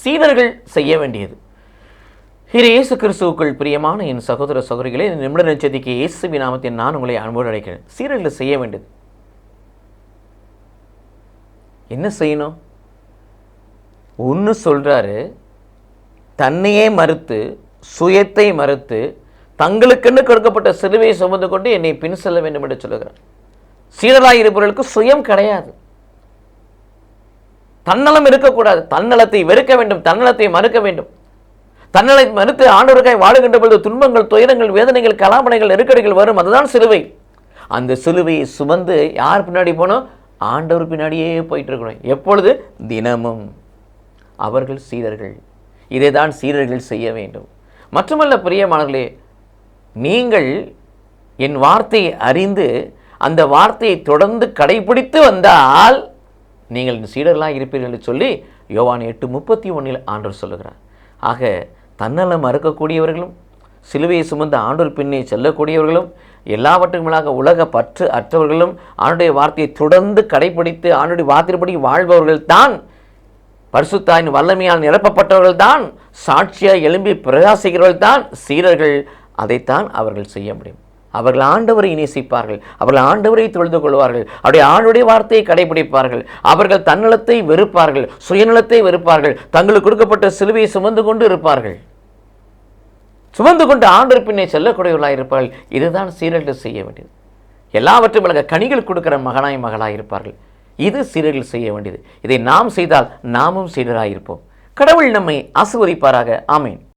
சீடர்கள் செய்ய வேண்டியது. இயேசு கிறிஸ்துவுக்குள் பிரியமான என் சகோதர சகோதரிகளே, நிமிட நட்சத்திரிக்கு இயேசுவின் நாமத்தில் நான் உங்களை அன்போடு அழைக்கிறேன். சீடர்கள் செய்ய வேண்டியது என்ன செய்யணும்? ஒன்று சொல்றாரு, தன்னையே மறுத்து சுயத்தை மறுத்து தங்களுக்கென்று கொடுக்கப்பட்ட சிலுவையை சுமந்து கொண்டு என்னை பின் செல்ல வேண்டும் என்று சொல்லுகிறார். சீடராய் இருப்பவர்களுக்கு சுயம் கிடையாது, தன்னலம் இருக்கக்கூடாது. தன்னலத்தை வெறுக்க வேண்டும், தன்னலத்தை மறுக்க வேண்டும். தன்னலை மறுத்து ஆண்டவருக்காய் வாழுகின்ற பொழுது துன்பங்கள், துயரங்கள், வேதனைகள், கலாபனைகள், நெருக்கடிகள் வரும். அதுதான் சிலுவை. அந்த சிலுவையை சுமந்து யார் பின்னாடி போனோம்? ஆண்டவர் பின்னாடியே போயிட்டு இருக்கணும். எப்பொழுது? தினமும். அவர்கள் சீடர்கள். இதை தான் சீடர்கள் செய்ய வேண்டும். மட்டுமல்ல பிரியமானவர்களே, நீங்கள் என் வார்த்தையை அறிந்து அந்த வார்த்தையை தொடர்ந்து கடைபிடித்து வந்தால் நீங்கள் சீடர்களாக இருப்பீர்கள் என்று சொல்லி யோவான் 8:31 ஆண்டவர் சொல்லுகிறார். ஆக தன்னலம் மறுக்கக்கூடியவர்களும் சிலுவையை சுமந்த ஆண்டவர் பின்னே செல்லக்கூடியவர்களும் எல்லாவற்றுக்குமாக உலக பற்று அற்றவர்களும் ஆண்டுடைய வார்த்தையை தொடர்ந்து கடைபிடித்து ஆண்டுடைய வார்த்தைப்படி வாழ்பவர்கள் தான், பரிசுத்தாயின் வல்லமையால் நிரப்பப்பட்டவர்கள் தான், சாட்சியாக எழும்பி பிரகாசிக்கிறவர்கள் தான் சீடர்கள். அதைத்தான் அவர்கள் செய்ய முடியும். அவர்கள் ஆண்டவரை நேசிப்பார்கள், அவர்கள் ஆண்டவரை தொழுது கொள்வார்கள், அவருடைய ஆண்டுடைய வார்த்தையை கடைபிடிப்பார்கள். அவர்கள் தன்னலத்தை வெறுப்பார்கள், சுயநலத்தை வெறுப்பார்கள், தங்களுக்கு கொடுக்கப்பட்ட சிலுவையை சுமந்து கொண்டு இருப்பார்கள், சுமந்து கொண்டு ஆண்டவர் பின்னே செல்லக்கூடியவர்களாக இருப்பார்கள். இதுதான் சீடர்கள் செய்ய வேண்டியது. எல்லாவற்றும் விலக கனிகள் கொடுக்கிற மகனாய் மகளாய் இருப்பார்கள். இது சீடர்கள் செய்ய வேண்டியது. இதை நாம் செய்தால் நாமும் சீடராக இருப்போம். கடவுள் நம்மை ஆசீர்வதிப்பாராக. ஆமேன்.